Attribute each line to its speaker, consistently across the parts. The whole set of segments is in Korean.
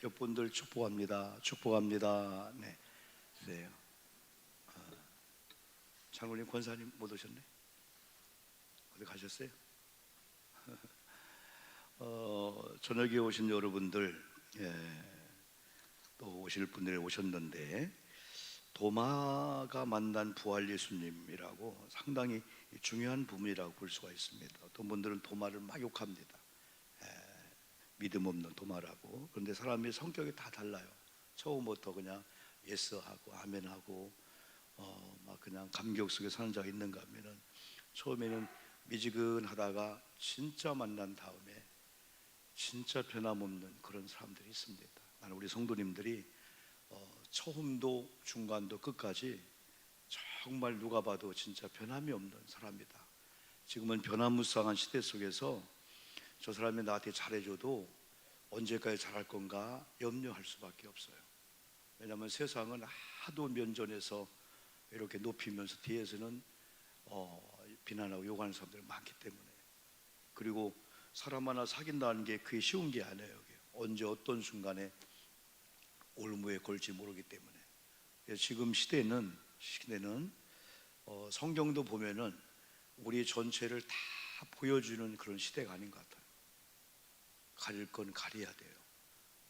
Speaker 1: 옆 분들 축복합니다. 축복합니다. 네, 그래요. 장로님, 권사님 못 오셨네. 어디 가셨어요? 저녁에 오신 여러분들, 또 오실 분들이 오셨는데, 도마가 만난 부활 예수님이라고 상당히 중요한 부분이라고 볼 수가 있습니다. 어떤 분들은 도마를 막 욕합니다. 믿음 없는 도마라고. 그런데 사람의 성격이 다 달라요. 처음부터 그냥 예스하고 아멘하고 막 그냥 감격 속에 사는 자가 있는가 하면은, 처음에는 미지근하다가 진짜 만난 다음에 진짜 변함없는 그런 사람들이 있습니다. 나는 우리 성도님들이 처음도 중간도 끝까지 정말 누가 봐도 진짜 변함이 없는 사람이다. 지금은 변화무쌍한 시대 속에서 저 사람이 나한테 잘해줘도 언제까지 잘할 건가 염려할 수밖에 없어요. 왜냐하면 세상은 하도 면전에서 이렇게 높이면서 뒤에서는 비난하고 욕하는 사람들이 많기 때문에. 그리고 사람 하나 사귄다는 게 그게 쉬운 게 아니에요. 언제 어떤 순간에 올무에 걸지 모르기 때문에. 지금 시대는 성경도 보면은 우리 전체를 다 보여주는 그런 시대가 아닌 것 같아요. 가릴 건 가려야 돼요.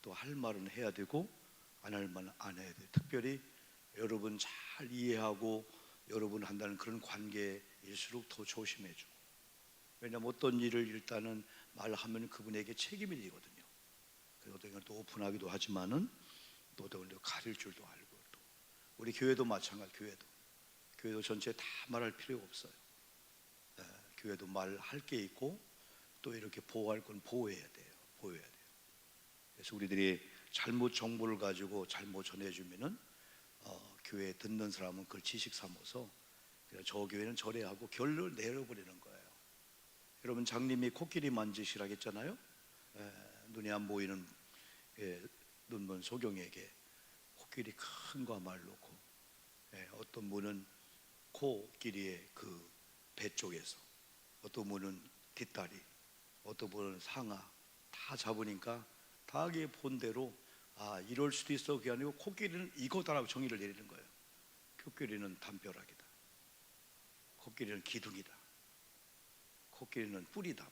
Speaker 1: 또 할 말은 해야 되고 안 할 말은 안 해야 돼요. 특별히 여러분 잘 이해하고 여러분 한다는 그런 관계일수록 더 조심해주고. 왜냐하면 어떤 일을 일단은 말하면 그분에게 책임이 되거든요. 그래서 또 오픈하기도 하지만은 또 가릴 줄도 알고. 또 우리 교회도 마찬가지. 교회도 전체 다 말할 필요가 없어요. 교회도 말할 게 있고 또 이렇게 보호할 건 보호해야 돼요. 그래서 우리들이 잘못 정보를 가지고 잘못 전해주면은 교회 듣는 사람은 그걸 지식 삼아서 저 교회는 저래 하고 결론을 내려버리는 거예요. 여러분, 장님이 코끼리 만지시라고 했잖아요. 눈이 안 보이는 눈먼 소경에게 코끼리 큰 거 말 놓고, 어떤 분은 코끼리의 그 배 쪽에서, 어떤 분은 뒷다리, 어떤 분은 상하 다 잡으니까 다 자기 본대로 이럴 수도 있어. 그게 아니고 코끼리는 이거다라고 정의를 내리는 거예요. 코끼리는 담벼락이다. 코끼리는 기둥이다. 코끼리는 뿌리다.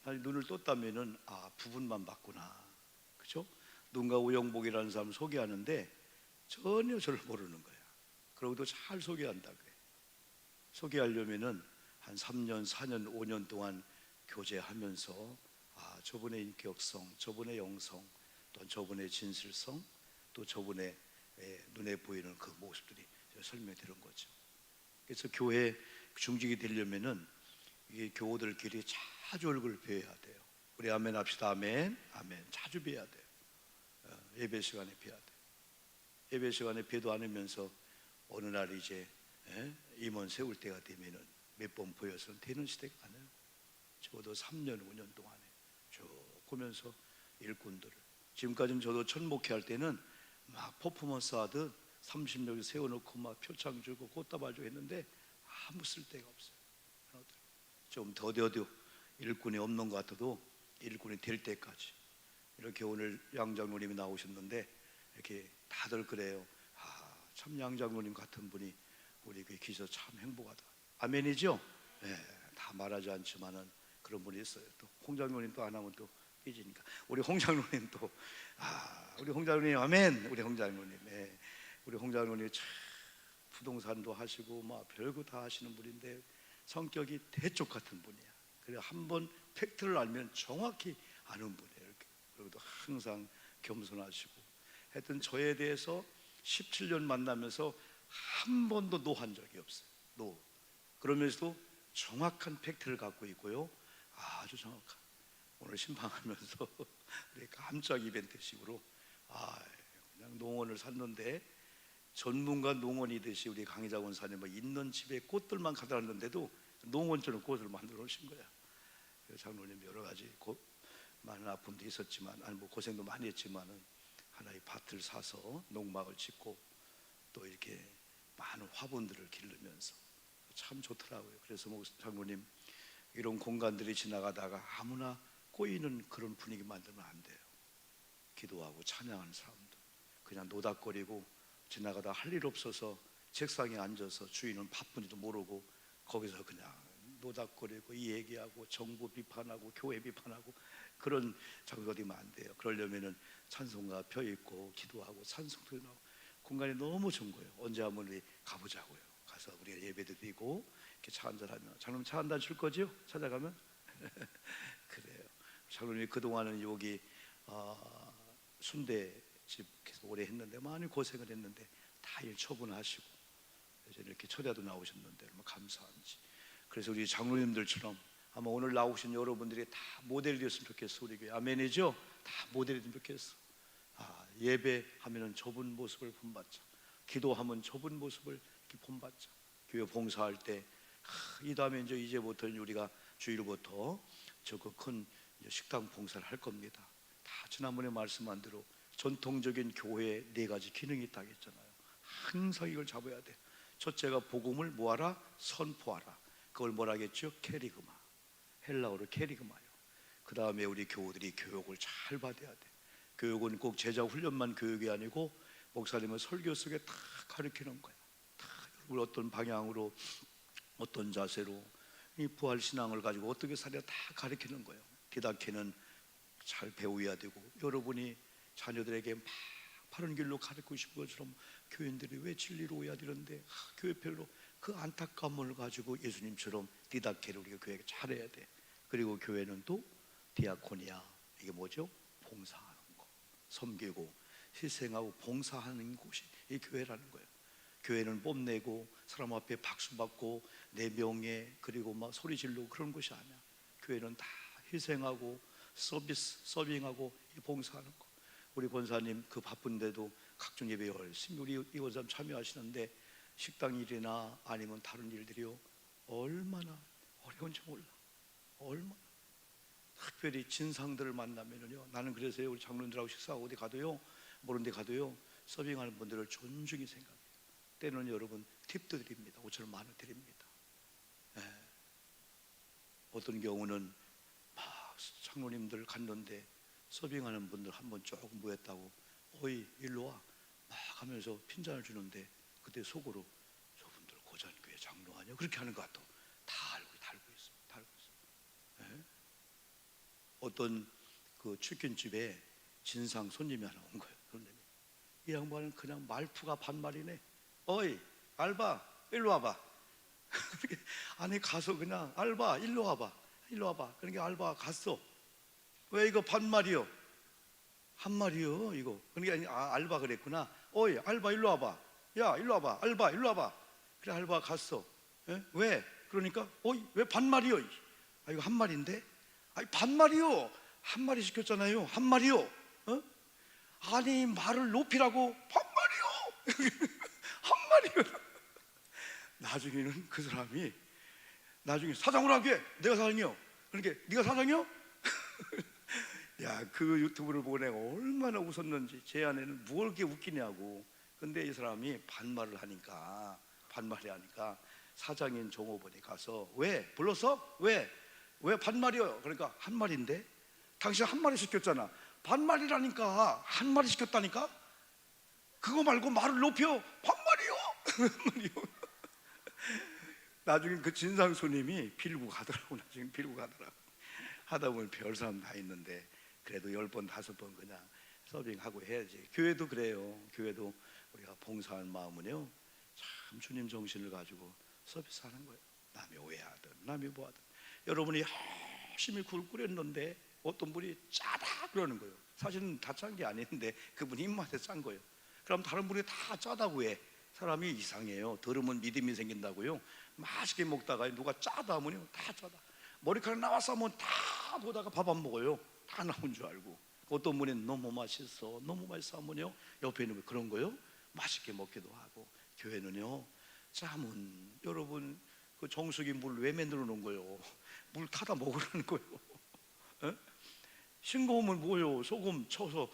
Speaker 1: 아니, 눈을 떴다면은 부분만 봤구나. 그죠? 누군가 우영복이라는 사람을 소개하는데 전혀 저를 모르는 거야. 그러고도 잘 소개한다고 해. 소개하려면은 한 3년, 4년, 5년 동안 교제하면서 저분의 인격성, 저분의 영성, 또 저분의 진실성, 또 저분의 눈에 보이는 그 모습들이 설명되는 거죠. 그래서 교회 중직이 되려면은 이 교우들끼리 자주 얼굴 뵈야 돼요. 우리 아멘 합시다. 아멘. 자주 뵈야 돼요. 예배 시간에 뵈야 돼요. 예배 시간에 뵈도 않으면서 어느 날 이제 임원 세울 때가 되면은 몇 번 보여서는 되는 시대가 아니에요. 적어도 3년, 5년 동안에 쭉 보면서 일꾼들을. 지금까지는 저도 첫 목회할 때는 막 퍼포먼스 하듯 30명 세워놓고 막 표창 주고 꽃다발 주고 했는데 아무 쓸데가 없어요. 좀 더뎌도 일꾼이 없는 것 같아도 일꾼이 될 때까지. 이렇게 오늘 양 장로님이 나오셨는데 이렇게 다들 그래요. 참 양 장로님 같은 분이 우리 교회 계셔서 참 행복하다. 아멘이죠? 다 말하지 않지만은 그런 분이 있어요. 또 홍 장로님 또 안 하면 또 삐지니까 우리 홍 장로님 또 우리 홍 장로님 아멘. 우리 홍 장로님 우리 홍 장로님 참 부동산도 하시고 막 별거 다 하시는 분인데 성격이 대쪽 같은 분이야. 그래 한번 팩트를 알면 정확히 아는 분이에요. 이렇게. 그리고 항상 겸손하시고. 하여튼 저에 대해서 17년 만나면서 한 번도 노한 적이 없어요. 그러면서도 정확한 팩트를 갖고 있고요. 아주 정확한. 오늘 신방하면서 깜짝 이벤트식으로 그냥 농원을 샀는데 전문가 농원이듯이 우리 강희자 원사님 있는 집에 꽃들만 가다 놨는데도 농원처럼 꽃을 만들어 놓으신 거야. 장로님 여러 가지 많은 아픔도 있었지만 고생도 많이 했지만은 하나의 밭을 사서 농막을 짓고 또 이렇게 많은 화분들을 기르면서 참 좋더라고요. 그래서 장로님 이런 공간들이 지나가다가 아무나 꼬이는 그런 분위기 만들면 안 돼요. 기도하고 찬양하는 사람들, 그냥 노닥거리고 지나가다 할 일 없어서 책상에 앉아서 주인은 바쁜지도 모르고 거기서 그냥 노닥거리고 이 얘기하고 정부 비판하고 교회 비판하고 그런 장소가 되면 안 돼요. 그러려면은 찬송가 펴 있고 기도하고 찬송도 나오고 공간이 너무 좋은 거예요. 언제 한번 우리 가보자고요. 가서 우리가 예배도 드리고 이렇게 차 한잔하면, 장로님 차 한잔 줄 거죠? 찾아가면 그래요. 장로님이 그동안은 여기 순대집 계속 오래 했는데 많이 고생을 했는데 다 일 처분하시고 이제 이렇게 초대도 나오셨는데 얼마나 감사한지. 그래서 우리 장로님들처럼 아마 오늘 나오신 여러분들이 다 모델이 됐으면 좋겠어. 우리 교회 아멘이죠? 다 모델이 됐으면 좋겠어. 예배하면은 좁은 모습을 본받자, 기도하면 좁은 모습을 이렇게 본받자. 교회 봉사할 때 이 다음에 이제부터 우리가 주일부터 저 그 큰 식당 봉사를 할 겁니다. 다 지난번에 말씀한 대로 전통적인 교회에 4가지 기능이 있다고 했잖아요. 항상 이걸 잡아야 돼. 첫째가 복음을 뭐하라? 선포하라. 그걸 뭐라겠죠? 케리그마. 헬라어로 케리그마요. 그 다음에 우리 교우들이 교육을 잘 받아야 돼. 교육은 꼭 제자 훈련만 교육이 아니고 목사님은 설교 속에 다 가르치는 거야. 다 여러분 어떤 방향으로 어떤 자세로 이 부활 신앙을 가지고 어떻게 살아야 다 가르치는 거예요. 디다케는 잘 배워야 되고, 여러분이 자녀들에게 막 바른 길로 가르치고 싶은 것처럼 교인들이 왜 진리로 오야 되는데 교회별로 그 안타까움을 가지고 예수님처럼 디다케를 우리가 교회가 잘해야 돼. 그리고 교회는 또 디아코니아, 이게 뭐죠? 봉사하는 거, 섬기고 희생하고 봉사하는 곳이 이 교회라는 거예요. 교회는 뽐내고 사람 앞에 박수 받고 내 명예 그리고 막 소리 지르고 그런 것이 아니야. 교회는 다 희생하고 서빙하고 봉사하는 거. 우리 권사님 그 바쁜데도 각종 예배에 열심히 우리 이 권사님 참여하시는데 식당 일이나 아니면 다른 일들이요 얼마나 어려운지 몰라. 얼마나. 특별히 진상들을 만나면요, 나는 그래서요 우리 장로님들하고 식사하고 어디 가도요, 모르는 데 가도요 서빙하는 분들을 존중히 생각해요. 때는 여러분 팁도 드립니다. 5,000원, 10,000원 드립니다. 어떤 경우는 막 장로님들 갔는데 서빙하는 분들 한번 조금 모였다고 어이 일로 와 막 하면서 핀잔을 주는데 그때 속으로 저분들 고잔교회 장로 아니야? 그렇게 하는 것 같아. 다 알고 있어. 어떤 그 치킨집에 진상 손님이 하나 온 거예요. 손님이. 이 양반은 그냥 말투가 반말이네. 어이 알바 일로 와봐. 그렇게 안에 가서 그냥 알바 일로 와봐. 그러니까 알바가 갔어. 왜 이거 반말이요? 한말이요 이거. 그러니까 알바 그랬구나. 어이 알바 일로 와봐. 야 일로 와봐. 알바 일로 와봐. 그래 알바가 갔어. 왜? 그러니까 어이 왜 반말이요? 이거 한말인데? 반말이요. 한마리 시켰잖아요. 한마리요. 아니 말을 높이라고. 반말이요. 한마리요. 나중에는 그 사람이 나중에 사장으로 하게. 내가 사장이요. 그러니까 네가 사장이요? 야, 그 유튜브를 보고 내가 얼마나 웃었는지. 제 안에는 뭘 그렇게 웃기냐고. 근데 이 사람이 반말을 하니까 사장인 종업원이 가서 왜 불렀어? 왜 반말이요? 그러니까 한마리인데 당신 한마리 시켰잖아. 반말이라니까. 한마리 시켰다니까. 그거 말고 말을 높여. 반말이요. 나중에 그 진상 손님이 빌고 가더라고. 하다 보면 별 사람 다 있는데 그래도 10번 5번 그냥 서빙하고 해야지. 교회도 그래요. 교회도 우리가 봉사하는 마음은요 참 주님 정신을 가지고 서비스하는 거예요. 남이 오해하든 남이 뭐하든. 여러분이 열심히 굴 끓였는데 어떤 분이 짜다 그러는 거예요. 사실은 다 짠 게 아닌데 그분이 입맛에 짠 거예요. 그럼 다른 분이 다 짜다고 해. 사람이 이상해요. 들으면 믿음이 생긴다고요. 맛있게 먹다가 누가 짜다 하면요 다 짜다. 머리카락 나왔어 하면 다 보다가 밥 안 먹어요. 다 나온 줄 알고. 어떤 분이 너무 맛있어 하면요 옆에 있는 거 그런 거요 맛있게 먹기도 하고. 교회는요 짜면 여러분 그 정수기 물 왜 만들어 놓은 거예요? 물 타다 먹으라는 거예요. 싱거우면 뭐요? 소금 쳐서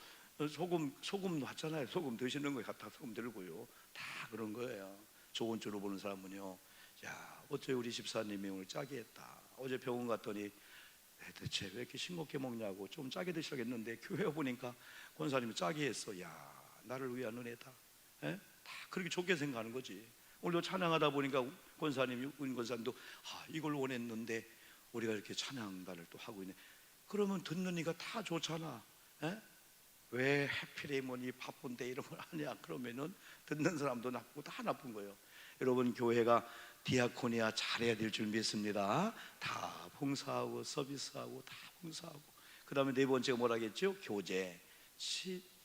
Speaker 1: 소금 놨잖아요. 소금 드시는 거에 갖다 소금 들고요. 다 그런 거예요. 좋은 줄로 보는 사람은요, 야 어째 우리 집사님이 오늘 짜게 했다. 어제 병원 갔더니 대체 왜 이렇게 싱겁게 먹냐고 좀 짜게 드시라겠는데 교회 보니까 권사님이 짜게 했어. 야, 나를 위한 은혜다. 예? 다 그렇게 좋게 생각하는 거지. 오늘도 찬양하다 보니까 권사님이 우리 권사님도 이걸 원했는데 우리가 이렇게 찬양단을 또 하고 있네. 그러면 듣는 이가 다 좋잖아. 예? 왜 해피레이먼이 바쁜데 이런 걸 하냐? 그러면은 듣는 사람도 나쁘고 다 나쁜 거예요. 여러분, 교회가 디아코니아 잘해야 될 줄 믿습니다. 다 봉사하고 서비스하고 다 봉사하고. 그 다음에 네 번째가 뭐라겠죠? 교제.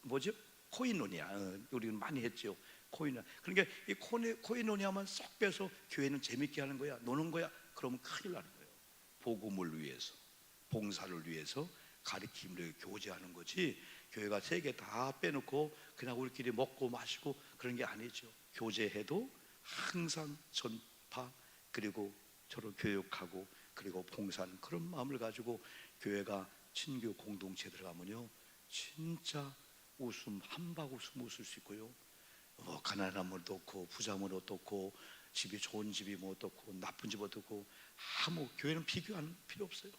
Speaker 1: 뭐죠? 코이노니아. 우리는 많이 했죠. 코이노니아. 그러니까 이 코이노니아만 쏙 빼서 교회는 재밌게 하는 거야, 노는 거야. 그러면 큰일 나는 거예요. 복음을 위해서, 봉사를 위해서, 가르침을 교제하는 거지. 교회가 세 개 다 빼놓고 그냥 우리끼리 먹고 마시고 그런 게 아니죠. 교제해도 항상 전파, 그리고 서로 교육하고, 그리고 봉사하는 그런 마음을 가지고 교회가 친교 공동체에 들어가면요, 진짜 웃음, 한박 웃음 웃을 수 있고요. 가난한 분도 없고 부자면 어떻고, 집이 좋은 집이 뭐 어떻고, 나쁜 집 어떻고, 교회는 비교할 필요 없어요.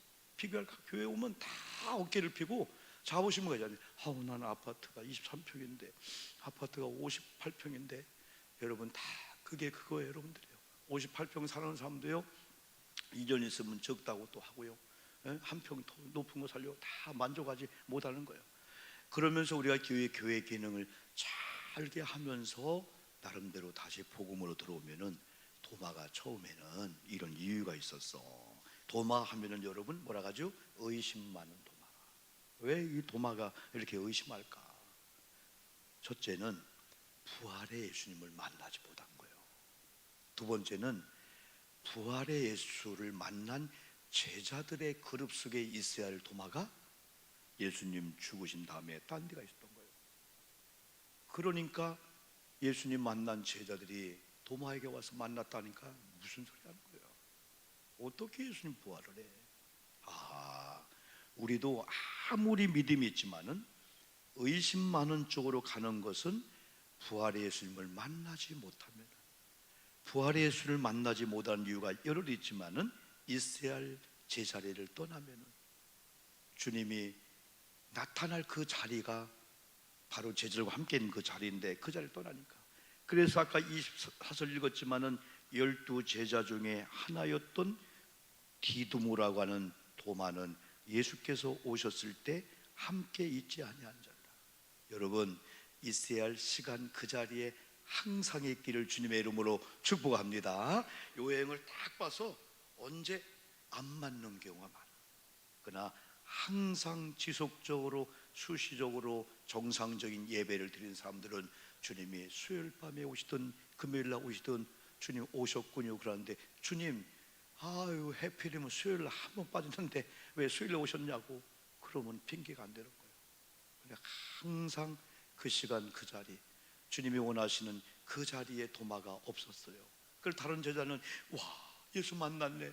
Speaker 1: 교회 오면 다 어깨를 펴고 자부심을 가져야 나는 아파트가 23평인데 아파트가 58평인데 여러분, 다 그거예요. 여러분들이요. 58평 사는 사람도요, 이전 있으면 적다고 또 하고요, 한 평 더 높은 거 살려고 다 만족하지 못하는 거예요. 그러면서 우리가 교회 기능을 잘게 하면서 나름대로 다시 복음으로 들어오면은, 도마가 처음에는 이런 이유가 있었어. 도마 하면은 여러분 뭐라 하죠? 의심 많은 도마. 왜 이 도마가 이렇게 의심할까? 첫째는 부활의 예수님을 만나지 못한 거예요. 두 번째는 부활의 예수를 만난 제자들의 그룹 속에 있어야 할 도마가 예수님 죽으신 다음에 딴 데가 있었던 거예요. 그러니까 예수님 만난 제자들이 도마에게 와서 만났다니까 무슨 소리 하는 거예요? 어떻게 예수님 부활을 해? 우리도 아무리 믿음이 있지만은 의심 많은 쪽으로 가는 것은 부활의 예수님을 만나지 못하면, 부활의 예수를 만나지 못한 이유가 여러 있지만은 있어야 할 제자리를 떠나면은, 주님이 나타날 그 자리가 바로 제자들과 함께 있는 그 자리인데 그 자리를 떠나니까. 그래서 아까 24절 읽었지만은 12 제자 중에 하나였던 디두모라고 하는 도마는 예수께서 오셨을 때 함께 있지 아니한 자라. 여러분, 있어야 할 시간 그 자리에 항상 있기를 주님의 이름으로 축복합니다. 여행을 딱 봐서 언제 안 맞는 경우가 많아. 그러나 항상 지속적으로 수시적으로 정상적인 예배를 드리는 사람들은 주님이 수요일 밤에 오시든 금요일 날 오시든 주님 오셨군요. 그러는데 주님, 해필이면 수요일 날 한 번 빠졌는데 왜 수요일에 오셨냐고 그러면 핑계가 안 되는 거예요. 그러니까 항상 그 시간 그 자리, 주님이 원하시는 그 자리에 도마가 없었어요. 그걸 다른 제자는 예수 만났네,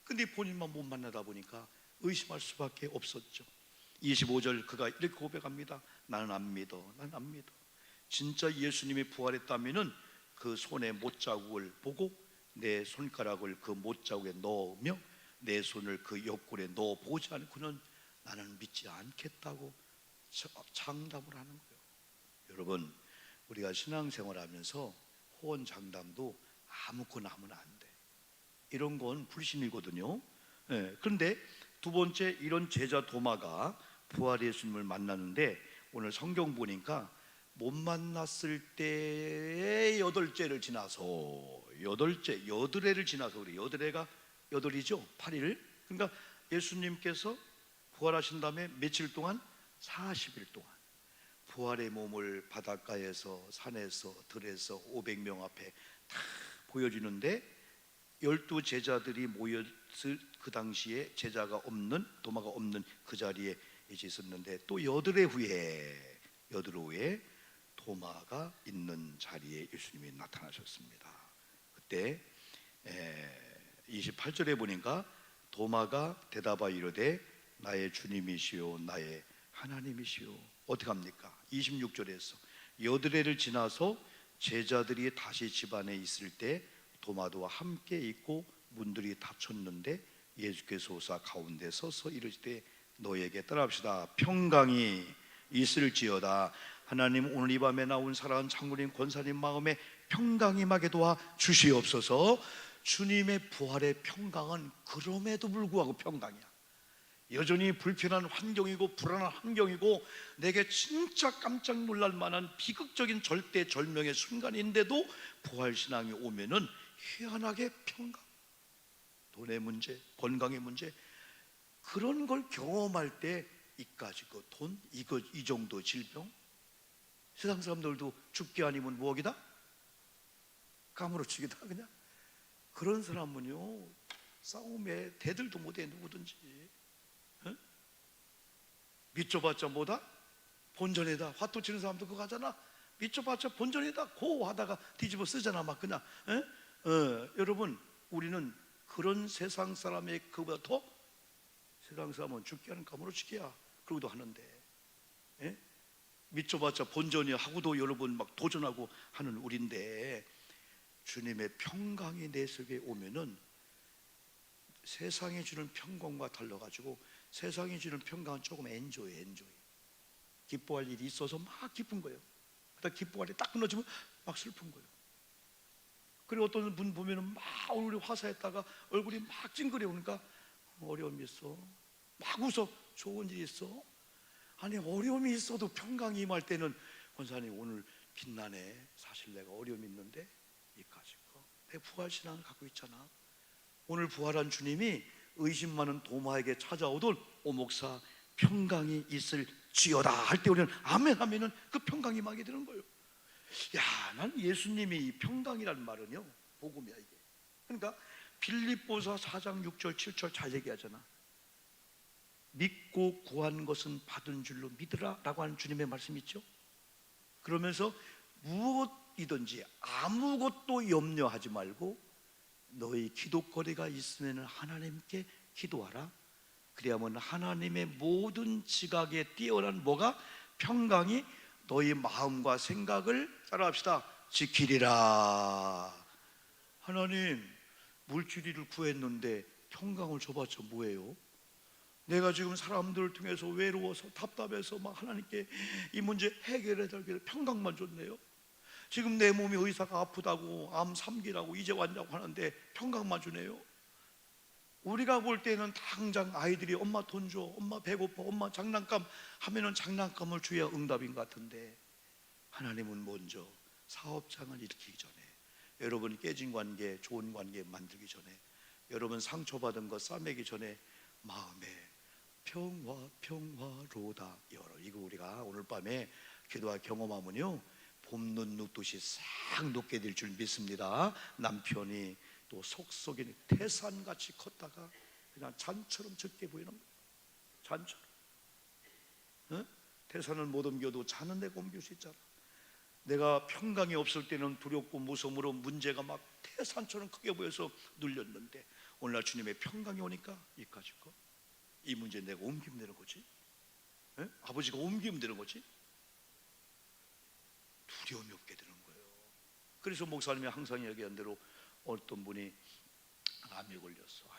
Speaker 1: 근데 본인만 못 만나다 보니까 의심할 수밖에 없었죠. 25절 그가 이렇게 고백합니다. 나는 안 믿어. 나는 안 믿어. 진짜 예수님이 부활했다면은 그 손에 못자국을 보고 내 손가락을 그 못자국에 넣으며 내 손을 그 옆구리에 넣어 보지 않고는 나는 믿지 않겠다고 장담을 하는 거예요. 여러분, 우리가 신앙생활하면서 호언 장담도 아무거나 하면 안 돼. 이런 건 불신이거든요. 그런데 두 번째, 이런 제자 도마가 부활의 예수님을 만났는데 오늘 성경 보니까 못 만났을 때의 여덟째를 지나서, 여드레를 지나서, 우리 여드레가 여덟이죠, 8일. 그러니까 예수님께서 부활하신 다음에 며칠 동안, 40일 동안 부활의 몸을 바닷가에서, 산에서, 들에서 500명 앞에 다 보여주는데 12 제자들이 모였을 그 당시에 제자가 없는, 도마가 없는 그 자리에 이제 있었는데, 또 여드레 후에 도마가 있는 자리에 예수님이 나타나셨습니다. 그때 28절에 보니까 도마가 대답하여 이르되 나의 주님이시오 나의 하나님이시오. 어떻게 합니까? 26절에서 여드레를 지나서 제자들이 다시 집 안에 있을 때 도마도 함께 있고 문들이 닫혔는데 예수께서 오사 가운데 서서 이르시되 너에게 따라합시다. 평강이 있을지어다. 하나님, 오늘 이 밤에 나온 사랑하는 장로님, 권사님 마음에 평강이 임하게 도와 주시옵소서. 주님의 부활의 평강은 그럼에도 불구하고 평강이야. 여전히 불편한 환경이고 불안한 환경이고 내게 진짜 깜짝 놀랄 만한 비극적인 절대절명의 순간인데도 부활신앙이 오면은 희한하게 평강, 돈의 문제, 건강의 문제, 그런 걸 경험할 때 이까지 그 돈, 이 정도 질병, 세상 사람들도 죽기 아니면 무엇이다? 까무러치기다. 그냥 그런 사람은요 싸움에 대들도 못해. 누구든지 믿져봤자 뭐다? 본전이다. 화투 치는 사람도 그거 하잖아. 믿져봤자 본전이다. 고 하다가 뒤집어 쓰잖아 막 그냥. 여러분, 우리는 그런 세상 사람의 그보다 더, 세상 사람은 죽게 하는 까무러치기야 그러고도 하는데, 믿져봤자 본전이야 하고도 여러분 막 도전하고 하는 우리인데, 주님의 평강이 내 속에 오면은 세상이 주는 평강과 달라가지고, 세상이 주는 평강은 조금 엔조이. 기뻐할 일이 있어서 막 기쁜 거예요. 그러다 기뻐할 일이 딱 끊어지면 막 슬픈 거예요. 그리고 어떤 분 보면은 막 얼굴이 화사했다가 얼굴이 막 찡그려 오니까 어려움이 있어. 막 웃어. 좋은 일이 있어. 아니, 어려움이 있어도 평강이 임할 때는, 권사님 오늘 빛나네. 사실 내가 어려움이 있는데 이까짓 거 내 부활신앙을 갖고 있잖아. 오늘 부활한 주님이 의심 많은 도마에게 찾아오던 오 목사 평강이 있을지어다 할 때 우리는 아멘 하면은 그 평강이 임하게 되는 거예요. 야, 난 예수님이 평강이란 말은요 복음이야 이게. 그러니까 빌립보서 4장 6절 7절 잘 얘기하잖아. 믿고 구한 것은 받은 줄로 믿으라 라고 하는 주님의 말씀 있죠. 그러면서 무엇이든지 아무것도 염려하지 말고 너희 기도거리가 있으면 하나님께 기도하라. 그래야만 하나님의 모든 지각에 뛰어난 뭐가? 평강이 너희 마음과 생각을, 따라합시다, 지키리라. 하나님, 물질이를 구했는데 평강을 줘봤자 뭐예요? 내가 지금 사람들을 통해서 외로워서 답답해서 막 하나님께 이 문제 해결해달기를 평강만 줬네요. 지금 내 몸이 의사가 아프다고 암 3기라고 이제 왔냐고 하는데 평강만 주네요. 우리가 볼 때는 당장 아이들이 엄마 돈 줘, 엄마 배고파, 엄마 장난감 하면은 장난감을 줘야 응답인 것 같은데, 하나님은 먼저 사업장을 일으키기 전에, 여러분 깨진 관계, 좋은 관계 만들기 전에, 여러분 상처받은 거 싸매기 전에 마음에 평화로다 열어. 이거 우리가 오늘 밤에 기도와 경험하면요 봄눈 눕듯이 싹 녹게 될 줄 믿습니다. 남편이 또 속속이 태산같이 컸다가 그냥 잔처럼 적게 보이는 거예요. 잔처럼. 태산을 못 옮겨도 잔은 내가 옮길 수 있잖아. 내가 평강이 없을 때는 두렵고 무서움으로 문제가 막 태산처럼 크게 보여서 눌렸는데, 오늘날 주님의 평강이 오니까 이까짓 거, 이 문제 내가 옮기면 되는 거지. 아버지가 옮기면 되는 거지. 두려움이 없게 되는 거예요. 그래서 목사님이 항상 얘기한 대로 어떤 분이 암에 걸렸어.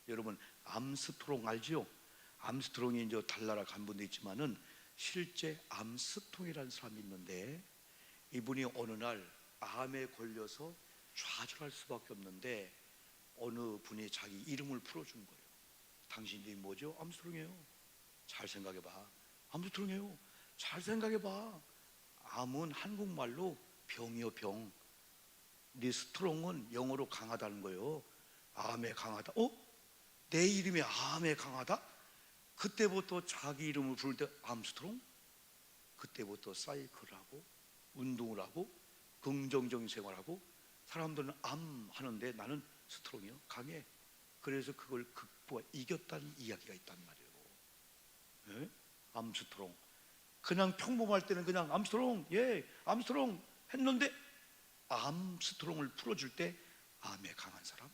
Speaker 1: 여러분 암스트롱 알지요? 암스트롱이 이제 달나라 간 분도 있지만은 실제 암스트롱이라는 사람이 있는데, 이분이 어느 날 암에 걸려서 좌절할 수밖에 없는데 어느 분이 자기 이름을 풀어준 거예요. 당신 이름이 뭐죠? 암스트롱이에요. 잘 생각해봐. 암스트롱이에요. 잘 생각해봐. 암은 한국말로 병이요 병. 네 스트롱은 영어로 강하다는 거예요. 암에 강하다. 내 이름이 암에 강하다? 그때부터 자기 이름을 부를 때 암스트롱? 그때부터 사이클을 하고 운동을 하고 긍정적인 생활하고, 사람들은 암 하는데 나는 스트롱이요 강해. 그래서 그걸 이겼다는 이야기가 있단 말이에요. 암스트롱. 그냥 평범할 때는 그냥 암스트롱, 예, 암스트롱 했는데 암스트롱을 풀어줄 때 암에 강한 사람,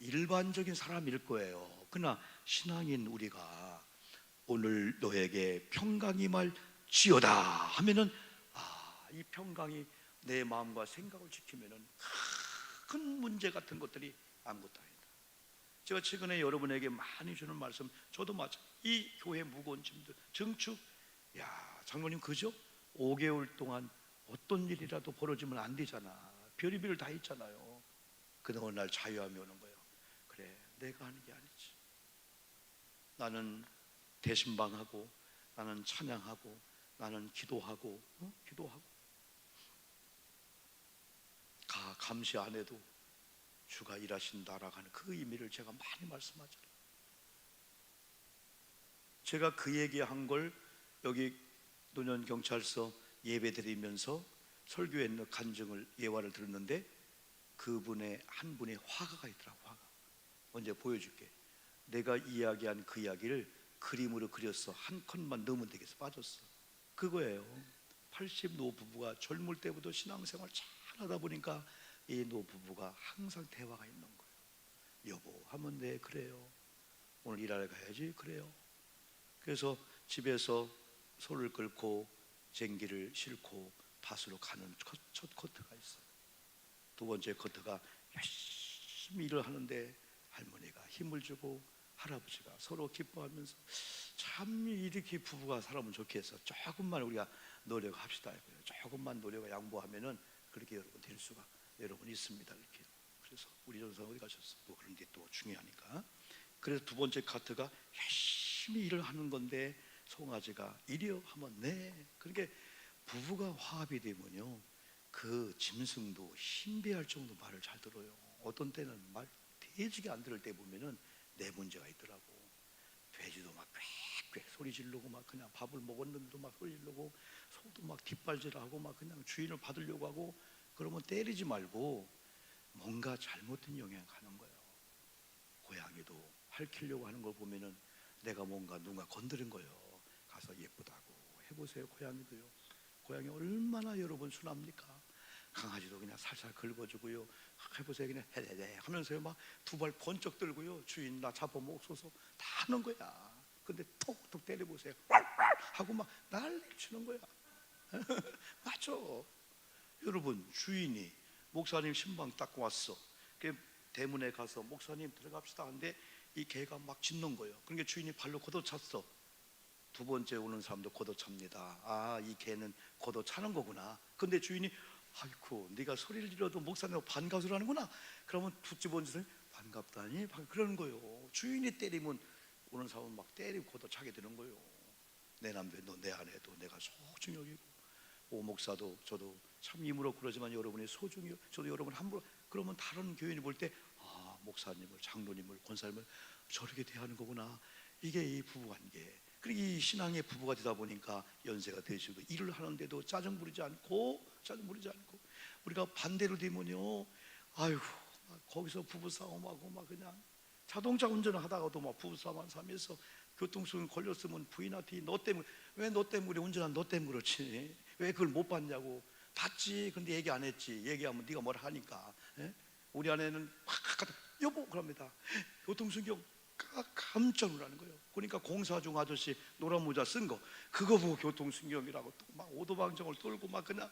Speaker 1: 일반적인 사람일 거예요. 그러나 신앙인 우리가 오늘 너에게 평강이 말지어다 하면은, 이 평강이 내 마음과 생각을 지키면은 작은 문제 같은 것들이 아무것도 아니다. 제가 최근에 여러분에게 많이 주는 말씀, 저도 마찬가지. 이 교회 무거운 짐들, 증축, 야 장로님 그죠? 5개월 동안 어떤 일이라도 벌어지면 안 되잖아. 별의별 다 있잖아요. 그러다 어느 날 자유함이 오는 거예요. 그래, 내가 하는 게 아니지. 나는 대신방하고, 나는 찬양하고, 나는 기도하고, 기도하고. 감시 안 해도 주가 일하신다라고 하는 그 의미를 제가 많이 말씀하잖아요. 제가 그 얘기한 걸 여기 노년경찰서 예배 드리면서 설교에 있는 간증을 예화를 들었는데 그분의 한 분의 화가가 있더라고. 화가. 먼저 보여줄게. 내가 이야기한 그 이야기를 그림으로 그렸어. 한 컷만 넣으면 되겠어. 빠졌어. 그거예요. 80 노부부가 젊을 때부터 신앙생활 잘 하다 보니까 이 노부부가 항상 대화가 있는 거예요. 여보 하면 네 그래요. 오늘 일하러 가야지 그래요. 그래서 집에서 소를 끌고 쟁기를 싣고 밭으로 가는 첫 커트가 있어요. 두 번째 커트가 열심히 일을 하는데 할머니가 힘을 주고 할아버지가 서로 기뻐하면서 참 이렇게 부부가 살아면 좋겠어. 조금만 우리가 노력합시다. 조금만 노력을 양보하면은 그렇게 여러분 될 수가 여러분 있습니다. 이렇게. 그래서 우리 전사 어디 가셨어? 뭐 그런 게 또 중요하니까. 그래서 두 번째 카트가 열심히 일을 하는 건데 송아지가 이리요 하면 네. 그러니까 부부가 화합이 되면요 그 짐승도 신비할 정도 말을 잘 들어요. 어떤 때는 말 대지게 안 들을 때 보면은 내 문제가 있더라고. 돼지도 막 꽥꽥 소리 지르고 막 그냥 밥을 먹었는데도 막 소리 지르고 소도 막 뒷발질하고 막 그냥 주인을 받으려고 하고. 그러면 때리지 말고 뭔가 잘못된 영향을 가는 거예요. 고양이도 핥히려고 하는 걸 보면은 내가 뭔가 누가 건드린 거예요. 가서 예쁘다고 해보세요. 고양이도요. 고양이 얼마나 여러분 순합니까? 강아지도 그냥 살살 긁어주고요. 해보세요. 그냥 헤헤헤 하면서요. 막 두 발 번쩍 들고요. 주인 나 잡아먹소서 다 하는 거야. 근데 톡톡 때려보세요. 하고 막 난리를 치는 거야. 맞죠? 여러분 주인이 목사님 신방 닦고 왔어. 대문에 가서 목사님 들어갑시다 하는데 이 개가 막 짖는 거예요. 그러니까 주인이 발로 걷어찼어. 두 번째 오는 사람도 걷어찹니다. 아, 이 개는 걷어차는 거구나. 근데 주인이 아이고 네가 소리를 질러도 목사님 반가워서 하는구나. 그러면 두 번째 사람이 반갑다니 그러는 거예요. 주인이 때리면 오는 사람은 막 때리고 걷어차게 되는 거예요. 내 남편도 내 아내도 내가 소중히 여기고 오 목사도 저도 참 이무로 그러지만 여러분이 소중히 저도 여러분 함부로 그러면 다른 교인이 볼 때 아 목사님을 장로님을 권사님을 저렇게 대하는 거구나. 이게 이 부부관계. 그리고 이 신앙의 부부가 되다 보니까 연세가 되시고 일을 하는데도 짜증 부리지 않고 우리가 반대로 되면요 아이고 거기서 부부싸움하고 막 그냥 자동차 운전을 하다가도 막 부부싸움하면서 교통수행 걸렸으면 부인한테 너 때문에 왜 너 때문에 운전한 너 때문에 그렇지 왜 그걸 못 봤냐고. 봤지. 근데 얘기 안 했지. 얘기하면 네가 뭐라 하니까. 예? 우리 아내는 확 여보 그럽니다. 교통수경 깜짝 놀라는 거예요. 그러니까 공사 중 아저씨 노란 모자 쓴 거 그거 보고 교통수경이라고 또 막 오도방정을 떨고 막 그냥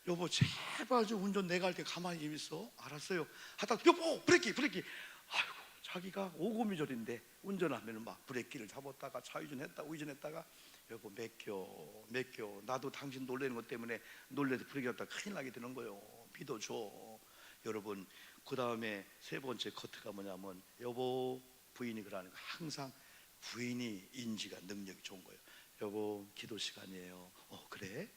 Speaker 1: 여보 제발 좀 운전 내가 할 때 가만히 좀 있어. 알았어요 하다가 여보 브레이크 아이고 자기가 오고미절인데 운전하면 막 브레이크를 잡았다가 좌회전했다가 우회전했다가 여보 맡겨 나도 당신 놀래는 것 때문에 놀래서 브레이크 잡다가 큰일 나게 되는 거예요. 믿어줘. 여러분 그 다음에 세 번째 커트가 뭐냐면 여보 부인이 그러는 거 항상 부인이 인지가 능력이 좋은 거예요. 여보 기도 시간이에요. 그래?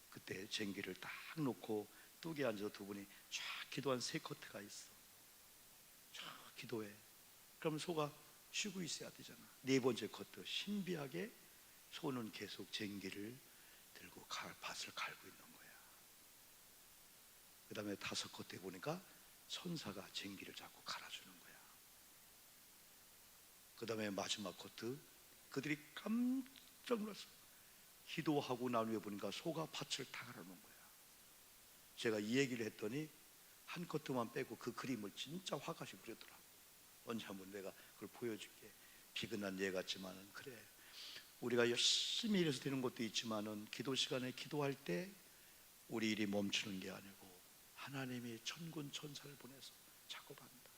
Speaker 1: 그때 쟁기를 딱 놓고 뚝에 앉아서 두 분이 쫙 기도한 세 커트가 있어. 쫙 기도해. 그러면 소가 쉬고 있어야 되잖아. 네 번째 커트 신비하게 소는 계속 쟁기를 들고 밭을 갈고 있는 거야. 그 다음에 다섯 커트에 보니까 천사가 쟁기를 잡고 갈아주는 거야. 그 다음에 마지막 커트 그들이 깜짝 놀랐어. 기도하고 난 후에 보니까 소가 밭을 다 갈아놓은 거야. 제가 이 얘기를 했더니 한 커트만 빼고 그 그림을 진짜 화가시 그렸더라고. 언제 한번 내가 그걸 보여줄게. 비근한 예 같지만은 그래. 우리가 열심히 일해서 되는 것도 있지만은 기도 시간에 기도할 때 우리 일이 멈추는 게 아니고 하나님이 천군 천사를 보내서 작업합니다.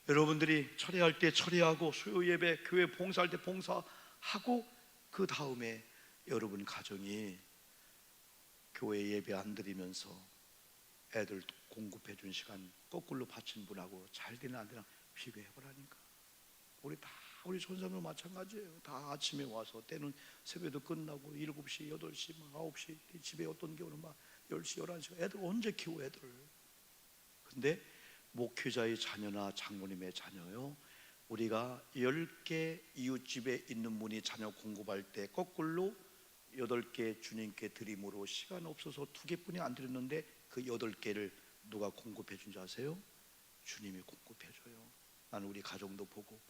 Speaker 1: 여러분들이 철회할 때 철회하고, 수요 예배, 교회 봉사할 때 봉사하고, 그 다음에 여러분 가정이 교회 예배 안 드리면서 애들 공급해 준 시간 거꾸로 바친 분하고 잘 되나 안 되나 비교해 보라니까. 우리 전사들 마찬가지예요. 다 아침에 와서, 때는 새벽에도 끝나고 7시, 8시, 9시 집에 어떤 경우는 막 10시, 11시. 애들 언제 키워 애들. 근데 목회자의 자녀나 장로님의 자녀요, 우리가 10개 이웃집에 있는 분이 자녀 공급할 때 거꾸로 8개 주님께 드림으로 시간 없어서 2개뿐이 안 드렸는데 그 8개를 누가 공급해 준 줄 아세요? 주님이 공급해 줘요. 나는 우리 가정도 보고,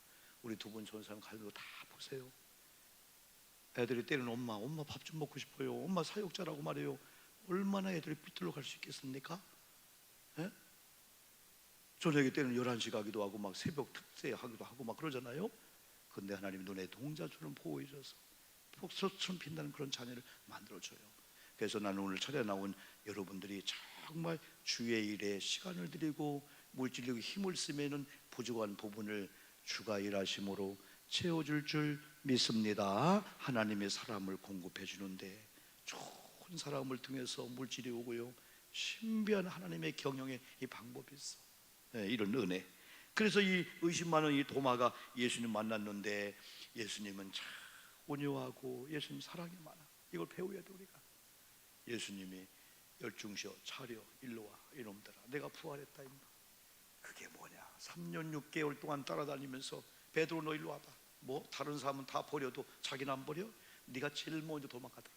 Speaker 1: 우리 두 분 전사님 가정도 다 보세요. 애들이 때는 엄마 밥 좀 먹고 싶어요, 엄마 사역자라고 말해요. 얼마나 애들이 삐뚤러 갈 수 있겠습니까? 예? 저녁에 때는 11시 가기도 하고 막 새벽 특세 하기도 하고 막 그러잖아요. 근데 하나님 눈에 동자처럼 보호해 줘서 폭소처럼 빛나는 그런 자녀를 만들어줘요. 그래서 나는 오늘 차례 나온 여러분들이 정말 주의 일에 시간을 드리고 물질력에 힘을 쓰면은 부족한 부분을 주가 일하심으로 채워줄 줄 믿습니다. 하나님의 사람을 공급해 주는데 좋은 사람을 통해서 물질이 오고요, 신비한 하나님의 경영의 이 방법이 있어. 네, 이런 은혜. 그래서 이 의심 많은 이 도마가 예수님 만났는데, 예수님은 참 온유하고 예수님 사랑이 많아. 이걸 배워야 돼 우리가. 예수님이 열중시어 차려 일로 와 이놈들아, 내가 부활했다 임마. 그게 뭐냐? 3년 6개월 동안 따라다니면서 베드로 너 일로 와봐. 뭐 다른 사람은 다 버려도 자기는 안 버려? 네가 제일 먼저 도망가더라.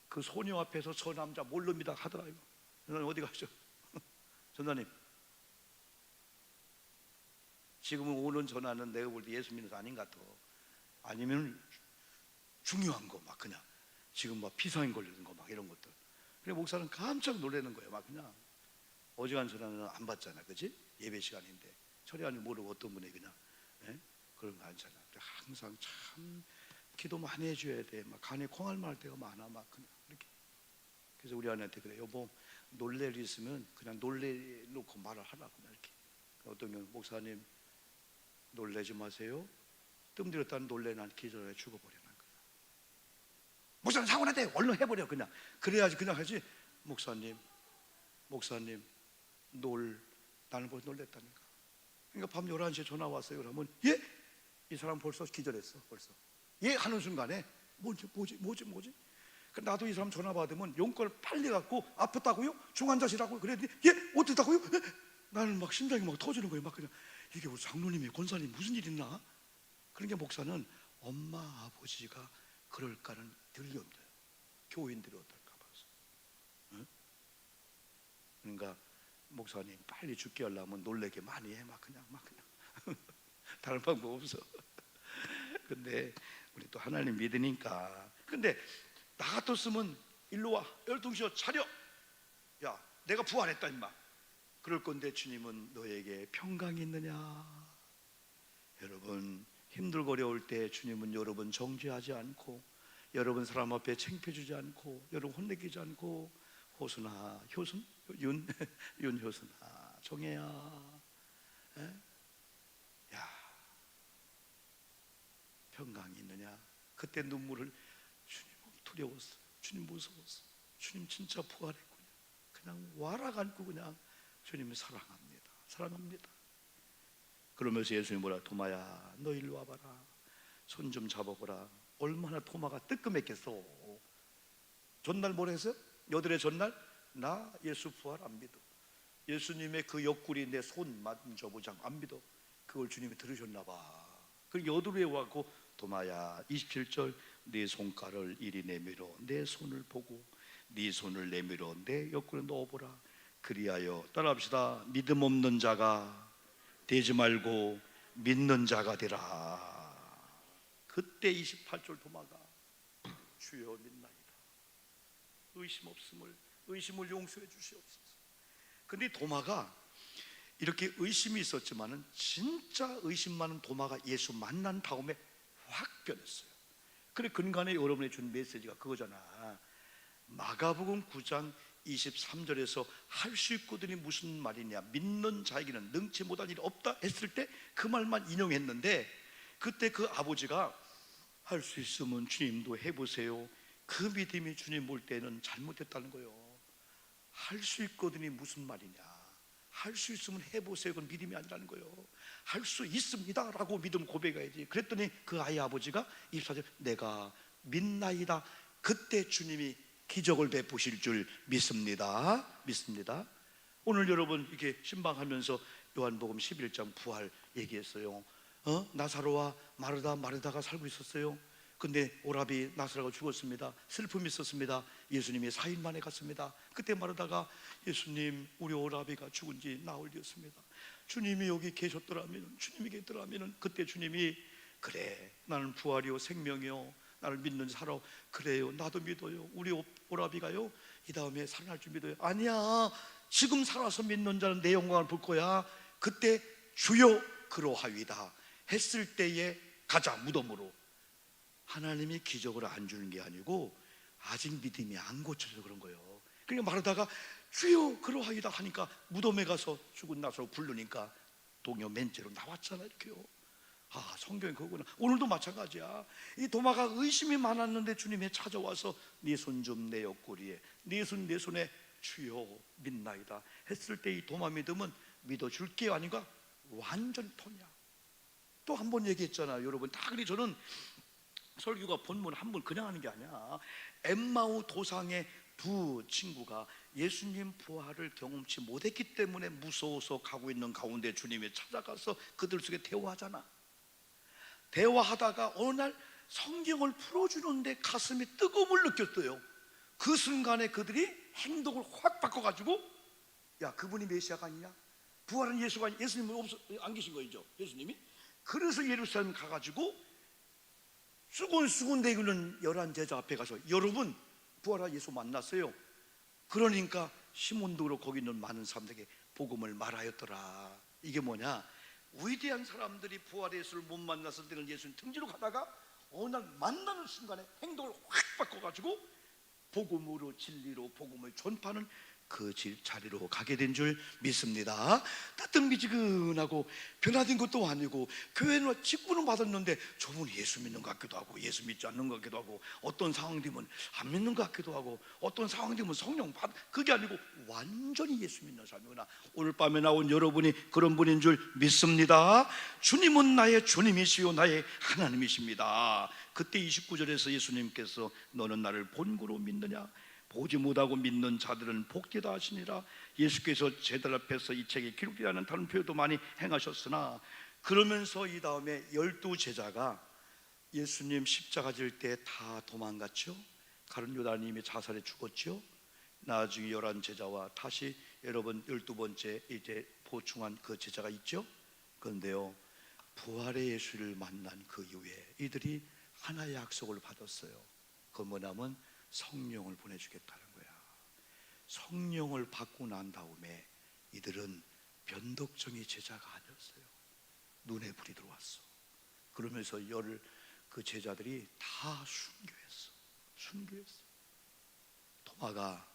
Speaker 1: 그 소녀 앞에서 저 남자 몰릅니다 하더라. 이거 전사님 어디 가죠? 전사님 지금은 오는 전화는 내가 볼 때 예수 믿어서 아닌 것 같아. 아니면 중요한 거 막 그냥 지금 막 피상인 걸리는 거 막 이런 것들. 그래 목사는 깜짝 놀라는 거예요. 막 그냥 어지간 전화는 안 받잖아, 그렇지? 예배 시간인데 처리하는 모르고 어떤 분이 그냥 그런 거 않잖아. 항상 참 기도 많이 해줘야 돼. 막 간에 콩알만 할 때가 많아, 막 그냥 이렇게. 그래서 우리 아내한테 그래, 여보 놀래 일 있으면 그냥 놀래 놓고 말을 하라, 그냥 이렇게. 어떤 경우 목사님 놀래지 마세요. 뜸들였다는 놀래 난 기절해 죽어버려. 목사님 사고 났대 얼른 해버려 그냥. 그래야지 그냥 하지. 목사님 나는 벌써 놀랬다니까. 그러니까 밤 11시에 전화 왔어요. 그러면 예? 이 사람 벌써 기절했어 벌써. 예? 하는 순간에 뭐지? 나도 이 사람 전화 받으면 용건을 빨리 갖고 아팠다고요? 중환자실하고 그랬더니 예? 어떻다고요? 나는 막 심장이 막 터지는 거예요. 막 그냥 이게 우리 장로님이 권사님 무슨 일 있나? 그러니까 목사는 엄마 아버지가 그럴까는 들려온대요. 교인들이 어떨까 봐서. 응? 그러니까 목사님 빨리 죽게 하려면 놀래게 많이 해. 막 그냥 다른 방법 없어. 근데 우리 또 하나님 믿으니까. 근데 나 같았으면 일로 와 열등시어 차려. 야 내가 부활했다 임마. 그럴 건데 주님은 너에게 평강이 있느냐. 여러분 힘들고 어려울 때 주님은 여러분 정죄하지 않고, 여러분 사람 앞에 창피해주지 않고, 여러분 혼내키지 않고, 호순아 윤효순아 정혜야, 야 평강이 있느냐. 그때 눈물을, 주님 두려웠어, 주님 무서웠어, 주님 진짜 부활했군요. 그냥 와락 안고 그냥 주님을 사랑합니다. 그러면서 예수님이 뭐라, 도마야 너 일로 와봐라, 손 좀 잡아보라. 얼마나 도마가 뜨끔했겠어. 전날 뭐라 했어요? 여드레 전날 나 예수 부활 안 믿어. 예수님의 그 옆구리 내 손 만져보자 안 믿어. 그걸 주님이 들으셨나 봐. 그리고 여드레 와고 도마야 27절 네 손가락을 이리 내밀어 내 손을 보고 네 손을 내밀어 내 옆구리에 넣어보라. 그리하여 따라합시다. 믿음 없는 자가 되지 말고 믿는 자가 되라. 그때 28절 도마가 주여 믿나이다. 의심을 용서해 주시옵소서. 근데 도마가 이렇게 의심이 있었지만은 진짜 의심 많은 도마가 예수 만난 다음에 확 변했어요. 그래 근간에 여러분이 준 메시지가 그거잖아. 마가복음 9장 23절에서 할 수 있거든이 무슨 말이냐, 믿는 자에게는 능치 못한 일이 없다 했을 때 그 말만 인용했는데, 그때 그 아버지가 할 수 있으면 주님도 해보세요, 그 믿음이 주님 볼 때는 잘못됐다는 거예요. 할 수 있거든이 무슨 말이냐, 할 수 있으면 해보세요, 그건 믿음이 아니라는 거예요. 할 수 있습니다 라고 믿음 고백해야지. 그랬더니 그 아이 아버지가 24절 내가 믿나이다, 그때 주님이 기적을 베푸실 줄 믿습니다. 오늘 여러분 이렇게 신방하면서 요한복음 11장 부활 얘기했어요. 나사로와 마르다가 살고 있었어요. 근데 오라비 나사로가 죽었습니다. 슬픔이 있었습니다. 예수님이 4일 만에 갔습니다. 그때 마르다가 예수님, 우리 오라비가 죽은 지 나흘이었습니다. 주님이 여기 계셨더라면, 주님이 계셨더라면, 그때 주님이 그래, 나는 부활이요 생명이요, 나를 믿는 사람. 그래요, 나도 믿어요. 우리 오라비가요 이 다음에 살아날 줄 믿어요. 아니야, 지금 살아서 믿는 자는 내 영광을 볼 거야. 그때 주여 그러하위다 했을 때에 가자, 무덤으로. 하나님이 기적을 안 주는 게 아니고 아직 믿음이 안 고쳐서 그런 거예요. 그러니까 마르다가 주여 그러하이다 하니까 무덤에 가서 죽은 나사로 부르니까 동요 맨째로 나왔잖아, 이렇게요. 성경이 그거구나. 오늘도 마찬가지야. 이 도마가 의심이 많았는데 주님이 찾아와서 네 손 좀 내 옆구리에, 네 손 내 손에 주여 믿나이다 했을 때 이 도마 믿음은 믿어줄게요 아닌가? 완전 통이야. 또 한 번 얘기했잖아요, 여러분. 다 그리 저는 설교가 본문 한 번 그냥 하는 게 아니야. 엠마오 도상의 두 친구가 예수님 부활을 경험치 못했기 때문에 무서워서 가고 있는 가운데 주님이 찾아가서 그들 속에 대화하잖아. 대화하다가 어느 날 성경을 풀어주는데 가슴이 뜨거움을 느꼈어요. 그 순간에 그들이 행동을 확 바꿔가지고, 야, 그분이 메시아가 아니냐? 부활은 예수가 아니냐? 예수님은 안 계신 거죠, 예수님이. 그래서 예루살렘 가가지고 수군수군 대기는 11제자 앞에 가서 여러분 부활한 예수 만났어요. 그러니까 시몬도 그렇고 거기 있는 많은 사람들에게 복음을 말하였더라. 이게 뭐냐? 위대한 사람들이 부활의 예수를 못 만났을 때는 예수님 등지로 가다가 어느 날 만나는 순간에 행동을 확 바꿔가지고 복음으로, 진리로 복음을 전파하는 그 자리로 가게 된 줄 믿습니다. 뜨뜻미지근하고 변화된 것도 아니고, 교회는 직분은 받았는데 저분 예수 믿는 것 같기도 하고 예수 믿지 않는 것 같기도 하고, 어떤 상황 되면 안 믿는 것 같기도 하고, 어떤 상황 되면 성령 받, 그게 아니고 완전히 예수 믿는 사람이구나. 오늘 밤에 나온 여러분이 그런 분인 줄 믿습니다. 주님은 나의 주님이시요 나의 하나님이십니다. 그때 29절에서 예수님께서 너는 나를 본고로 믿느냐? 보지 못하고 믿는 자들은 복되다 하시니라. 예수께서 제들 앞에서 이 책에 기록되지 않은 다른 표현도 많이 행하셨으나, 그러면서 이 다음에 12제자가 예수님 십자가 질 때 다 도망갔죠. 가룟 유다님이 자살해 죽었죠. 나중에 11제자와 다시 여러분 12번째 이제 보충한 그 제자가 있죠. 그런데요, 부활의 예수를 만난 그 이후에 이들이 하나의 약속을 받았어요. 그 뭐냐면 성령을 보내주겠다는 거야. 성령을 받고 난 다음에 이들은 변덕쟁이 제자가 아니었어요. 눈에 불이 들어왔어. 그러면서 그 제자들이 다 순교했어. 토마가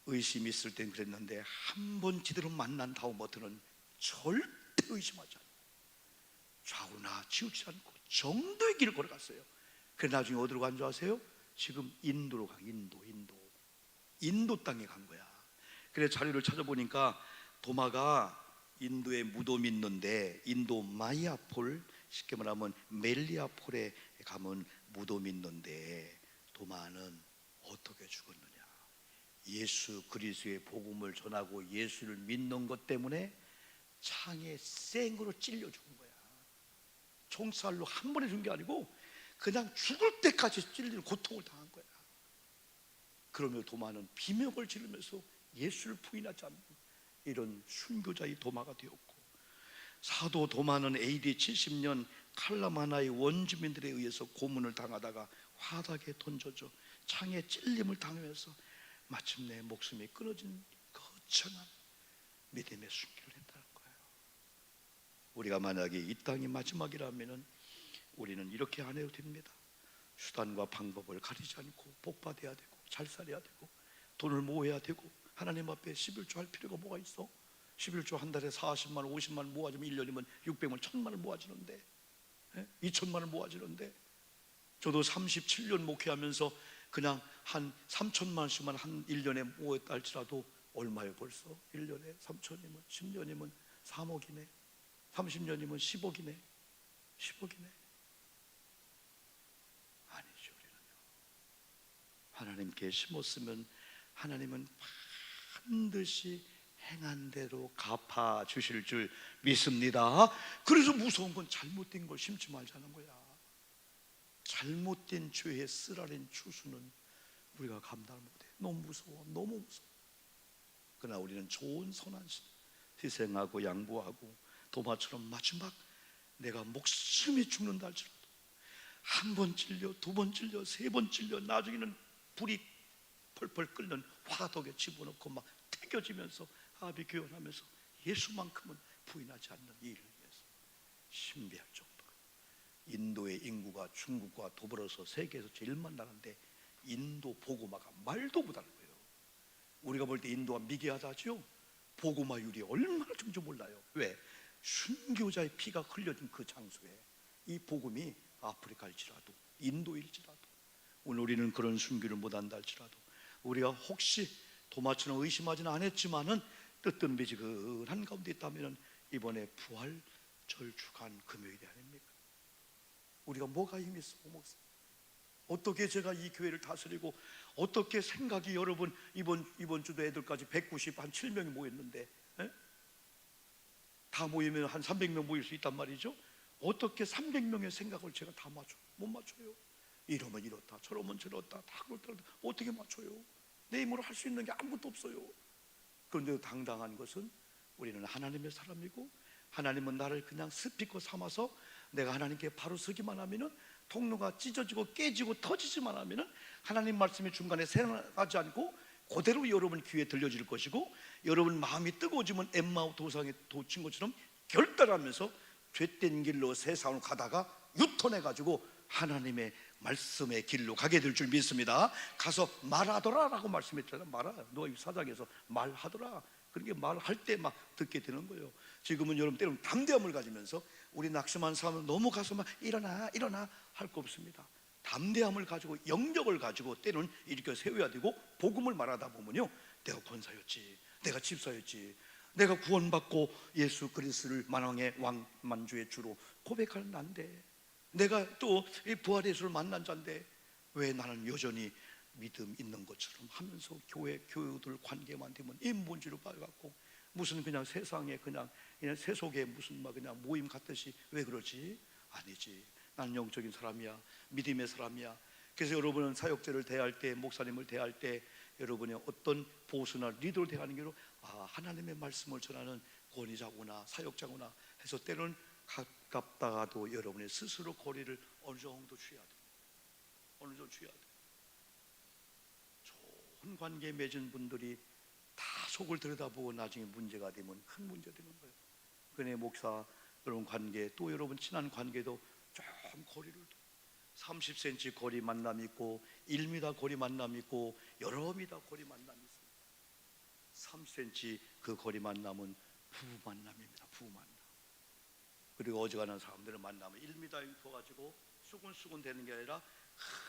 Speaker 1: 의심이 있을 땐 그랬는데 한 번 제대로 만난 다음부터는 절대 의심하지 않고 좌우나 치우치지 않고 정도의 길을 걸어갔어요. 그래 나중에 어디로 간 줄 아세요? 지금 인도로 가. 인도 땅에 간 거야. 그래 자료를 찾아보니까 도마가 인도에 무덤이 있는데, 인도 마이아폴, 쉽게 말하면 멜리아폴에 가면 무덤이 있는데, 도마는 어떻게 죽었느냐? 예수 그리스도의 복음을 전하고 예수를 믿는 것 때문에 창에 생으로 찔려 죽은 거야. 총살로 한 번에 죽은 게 아니고 그냥 죽을 때까지 찔리는 고통을 당한 거야. 그러며 도마는 비명을 지르면서 예수를 부인하지 않는 이런 순교자의 도마가 되었고, 사도 도마는 AD 70년 칼라마나의 원주민들에 의해서 고문을 당하다가 화덕에 던져져 창에 찔림을 당하면서 마침내 목숨이 끊어진 거창한 믿음의 순교를 했다는 거예요. 우리가 만약에 이 땅이 마지막이라면 우리는 이렇게 안 해도 됩니다. 수단과 방법을 가리지 않고 복받아야 되고 잘 살아야 되고 돈을 모아야 되고 하나님 앞에 11조 할 필요가 뭐가 있어? 11조 한 달에 40만 원, 50만 원 모아주면 1년이면 600만, 1000만 원 모아지는데, 2천만 원 모아지는데, 저도 37년 목회하면서 그냥 한 3천만 원씩만 한 1년에 모았다 할지라도 얼마예요 벌써? 1년에 3천이면 10년이면 3억이네, 30년이면 10억이네. 10억이네. 아니죠. 우리는요, 하나님께 심었으면 하나님은 반드시 행한 대로 갚아 주실 줄 믿습니다. 그래서 무서운 건 잘못된 걸 심지 말자는 거야. 잘못된 죄의 쓰라린 추수는 우리가 감당을 못해. 너무 무서워, 너무 무서워. 그러나 우리는 좋은 선한 희생하고 양보하고 도마처럼 마지막 내가 목숨이 죽는다 할지라도 한 번 찔려, 두 번 찔려, 세 번 찔려, 나중에는 불이 펄펄 끓는 화덕에 집어넣고 막 태겨지면서 아비규환하면서 예수만큼은 부인하지 않는 이 일을 위해서 신비할 정도로 인도의 인구가 중국과 더불어서 세계에서 제일 많다는데 인도 보고마가 말도 못하는 거예요. 우리가 볼 때 인도가 미개하다죠. 보고마율이 얼마나 좋은지 몰라요. 왜? 순교자의 피가 흘려진 그 장소에 이 복음이 아프리카일지라도 인도일지라도 오늘 우리는 그런 순교를 못한다 할지라도 우리가 혹시 도마처럼 의심하지는 않았지만은 뜨뜻미지근한 가운데 있다면 이번에 부활절 주간 금요일이 아닙니까? 우리가 뭐가 힘이 있어? 어떻게 제가 이 교회를 다스리고 어떻게 생각이 여러분 이번 주도 애들까지 190 한 7명이 모였는데 다 모이면 한 300명 모일 수 있단 말이죠. 어떻게 300명의 생각을 제가 다 맞춰? 못 맞춰요. 이러면 이렇다, 저러면 저렇다, 다 그렇다. 어떻게 맞춰요? 내 힘으로 할 수 있는 게 아무것도 없어요. 그런데 당당한 것은 우리는 하나님의 사람이고 하나님은 나를 그냥 스피커 삼아서 내가 하나님께 바로 서기만 하면은 통로가 찢어지고 깨지고 터지지만 하면은 하나님 말씀이 중간에 새나가지 않고 그대로 여러분 귀에 들려질 것이고 여러분 마음이 뜨거워지면 엠마오 도상에 도친 것처럼 결단하면서 죄된 길로 세상을 가다가 유턴해가지고 하나님의 말씀의 길로 가게 될 줄 믿습니다. 가서 말하더라라고 말씀했잖아요. 너희 사장에서 말하더라. 그렇게 말할 때 막 듣게 되는 거예요. 지금은 여러분 때로는 담대함을 가지면서 우리 낙심한 사람은 너무 가서 막 일어나 할 거 없습니다. 담대함을 가지고 영역을 가지고 때로는 일으켜 세워야 되고 복음을 말하다 보면요, 내가 권사였지, 내가 집사였지, 내가 구원받고 예수 그리스도를 만왕의 왕 만주의 주로 고백하는 난데, 내가 또 부활의 예수를 만난 자인데 왜 나는 여전히 믿음 있는 것처럼 하면서 교우들 관계만 되면 인본주의로 빠져갖고 무슨 그냥 세상에 그냥 세속에 무슨 막 그냥 모임 같듯이 왜 그러지? 아니지. 나는 영적인 사람이야. 믿음의 사람이야. 그래서 여러분은 사역자를 대할 때, 목사님을 대할 때 여러분의 어떤 보수나 리더를 대하는 게로 하나님의 말씀을 전하는 권위자구나, 사역자구나 해서 때로는 가깝다가도 여러분의 스스로 거리를 어느 정도 취해야 돼. 어느 정도 취해야 돼. 좋은 관계 맺은 분들이 다 속을 들여다보고 나중에 문제가 되면 큰 문제 되는 거예요. 그네 목사 여러분 관계, 또 여러분 친한 관계도 좀 거리를 둬. 30cm 거리 만남 있고 1m 거리 만남 있고 여러 미터 거리 만남이 있습니다. 3cm 그 거리 만남은 부부 만남입니다. 부부 만남. 그리고 어지간한 사람들을 만나면 1m 붙어가지고 수군수군 되는 게 아니라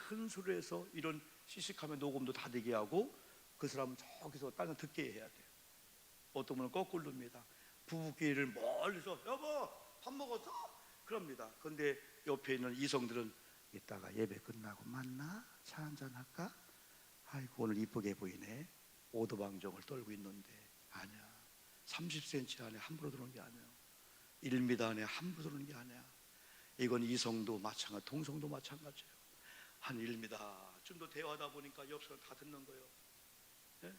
Speaker 1: 큰 소리로 해서 이런 시식하며 녹음도 다 되게 하고 그 사람 저기서 딴 거 듣게 해야 돼요. 어떤 분은 거꾸로입니다. 부부끼리를 멀리서 여보 밥 먹었어? 그럽니다. 그런데 옆에 있는 이성들은 이따가 예배 끝나고 만나? 차 한잔 할까? 아이고 오늘 이쁘게 보이네. 오도방정을 떨고 있는데 아니야. 30cm 안에 함부로 들어오는 게 아니야. 1m 안에 함부로 들어오는 게 아니야. 이건 이성도 마찬가지, 동성도 마찬가지예요. 한 1m 좀 더 대화하다 보니까 옆 사람 다 듣는 거예요.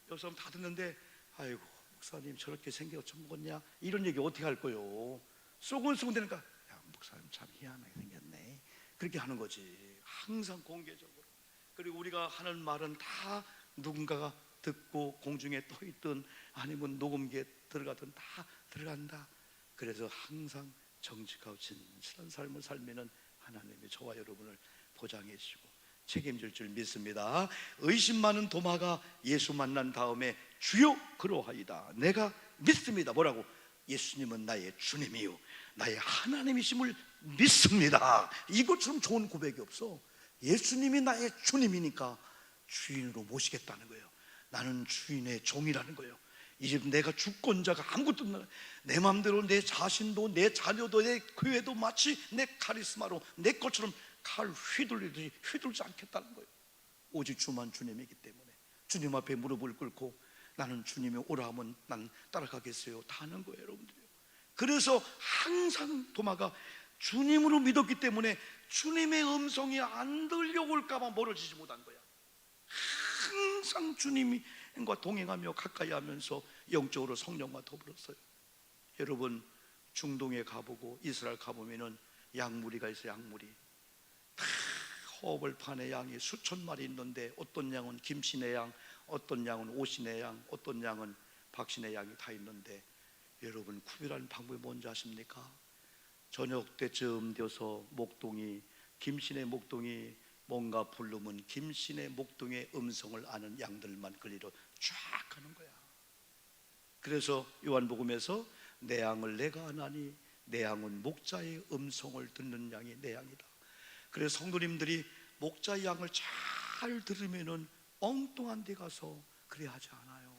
Speaker 1: 옆 사람 다 듣는데 아이고 목사님 저렇게 생겨 처음 먹었냐? 이런 얘기 어떻게 할 거요? 쏘곤쏘곤 되니까 야 목사님 참 희한하게 생겼네. 그렇게 하는 거지. 항상 공개적으로. 그리고 우리가 하는 말은 다 누군가가 듣고 공중에 떠 있든 아니면 녹음기에 들어가든 다 들어간다. 그래서 항상 정직하고 진실한 삶을 살면은 하나님이 저와 여러분을 보장해 주시고 책임질 줄 믿습니다. 의심 많은 도마가 예수 만난 다음에 주여 그러하이다. 내가 믿습니다. 뭐라고? 예수님은 나의 주님이요 나의 하나님이심을 믿습니다. 이것처럼 좋은 고백이 없어. 예수님이 나의 주님이니까 주인으로 모시겠다는 거예요. 나는 주인의 종이라는 거예요. 이제 내가 주권자가 아무것도 없는, 내 마음대로 내 자신도 내 자녀도 내 교회도 마치 내 카리스마로 내 것처럼 칼 휘둘리듯이 휘둘지 않겠다는 거예요. 오직 주만 주님이기 때문에 주님 앞에 무릎을 꿇고 나는 주님이 오라 하면 난 따라가겠어요 다 하는 거예요, 여러분들요. 그래서 항상 도마가 주님으로 믿었기 때문에 주님의 음성이 안 들려올까 봐 멀어지지 못한 거야. 항상 주님과 동행하며 가까이 하면서 영적으로 성령과 더불었어요. 여러분, 중동에 가보고 이스라엘 가보면은 양무리가 있어요. 양무리 다 허벌판에 양이 수천 마리 있는데 어떤 양은 김신의 양, 어떤 양은 오신의 양, 어떤 양은 박신의 양이 다 있는데, 여러분 구별하는 방법이 뭔지 아십니까? 저녁 때쯤 되어서 목동이, 김신의 목동이 뭔가 부르면 김신의 목동의 음성을 아는 양들만 그리로 쫙 가는 거야. 그래서 요한복음에서 내 양을 내가 아나니 내 양은 목자의 음성을 듣는 양이 내 양이다. 그래서 성도님들이 목자의 양을 잘 들으면은 엉뚱한 데 가서 그래 하지 않아요.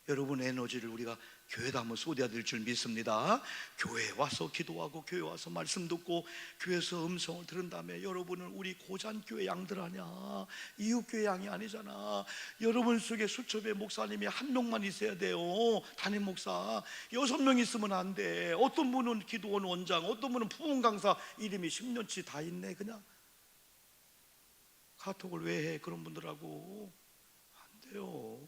Speaker 1: 여러분 에너지를 우리가 교회다 한번 쏟아야 될 줄 믿습니다. 교회에 와서 기도하고 교회에 와서 말씀 듣고 교회에서 음성을 들은 다음에 여러분은 우리 고잔교회 양들 아냐, 이웃교회 양이 아니잖아. 여러분 속에 수첩에 목사님이 한 명만 있어야 돼요. 담임 목사 6명 있으면 안 돼. 어떤 분은 기도원 원장, 어떤 분은 부흥 강사, 이름이 10년치 다 있네. 그냥 카톡을 왜 해? 그런 분들하고 안 돼요.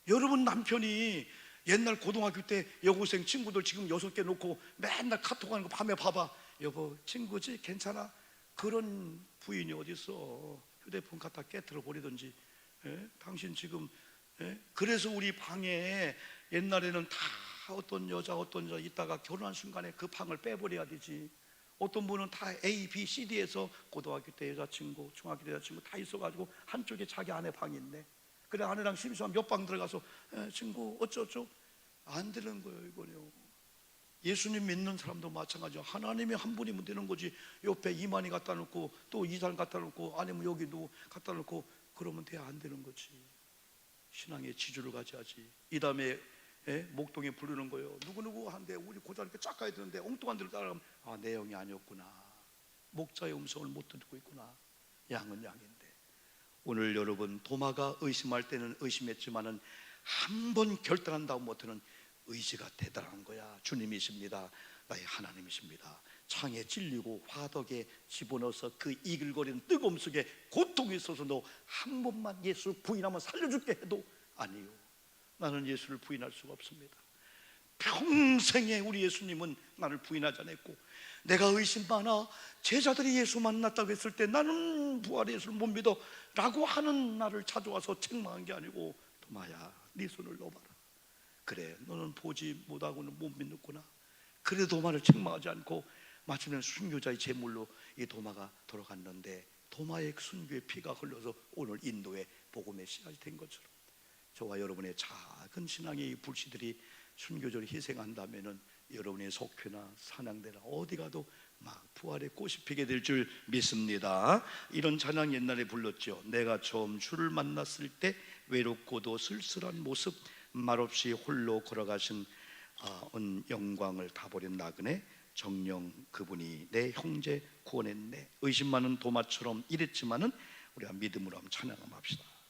Speaker 1: 여러분 남편이 옛날 고등학교 때 여고생 친구들 지금 6개 놓고 맨날 카톡하는 거 밤에 봐봐. 여보 친구지? 괜찮아? 그런 부인이 어딨어. 휴대폰 갖다 깨트려 버리든지. 당신 지금 그래서 우리 방에 옛날에는 다 어떤 여자 있다가 결혼한 순간에 그 방을 빼버려야 되지. 어떤 분은 다 A, B, C, D에서 고등학교 때 여자친구, 중학교 때 여자친구 다 있어가지고 한쪽에 자기 아내 방이 있네. 그래 아내랑 심심하면 몇 방 들어가서 친구 어쩌죠? 안 되는 거예요. 이거요. 예수님 믿는 사람도 마찬가지야. 하나님이 한 분이면 되는 거지. 옆에 이만희 갖다 놓고 또 이 사람 갖다 놓고 아니면 여기 누구 갖다 놓고 그러면 돼 안 되는 거지. 신앙의 지주를 가져야지. 이 다음에 목동에 부르는 거예요. 누구누구 한데 우리 고등학교 쫙 가야 되는데 엉뚱한 데를 따라가면 아, 내 영이 아니었구나. 목자의 음성을 못 듣고 있구나. 양은 양인데. 오늘 여러분 도마가 의심할 때는 의심했지만은 한 번 결단한 다음부터는 의지가 대단한 거야. 주님이십니다. 나의 하나님이십니다. 창에 찔리고 화덕에 집어넣어서 그 이글거리는 뜨거움 속에 고통이 있어서도 한 번만 예수 부인하면 살려줄게 해도 아니요. 나는 예수를 부인할 수가 없습니다. 평생에 우리 예수님은 나를 부인하지 않았고, 내가 의심 많아 제자들이 예수 만났다고 했을 때 나는 부활의 예수를 못 믿어 라고 하는 나를 찾아와서 책망한 게 아니고, 도마야 네 손을 넣어봐라. 그래 너는 보지 못하고는 못 믿는구나. 그래 도마를 책망하지 않고 마침내 순교자의 제물로 이 도마가 돌아갔는데, 도마의 순교의 피가 흘러서 오늘 인도의 복음의 씨앗이 된 것처럼 저와 여러분의 작은 신앙의 불씨들이 순교적으로 희생한다면은 여러분의 속회나 산양대나 어디 가도 막 부활의 꽃이 피게 될 줄 믿습니다. 이런 찬양 옛날에 불렀죠. 내가 처음 주를 만났을 때 외롭고도 쓸쓸한 모습, 말없이 홀로 걸어가신 영광을 다 버린 나그네 정령 그분이 내 형제 구원했네. 의심 많은 도마처럼 이랬지만은 우리가 믿음으로 한번 찬양을 합시다.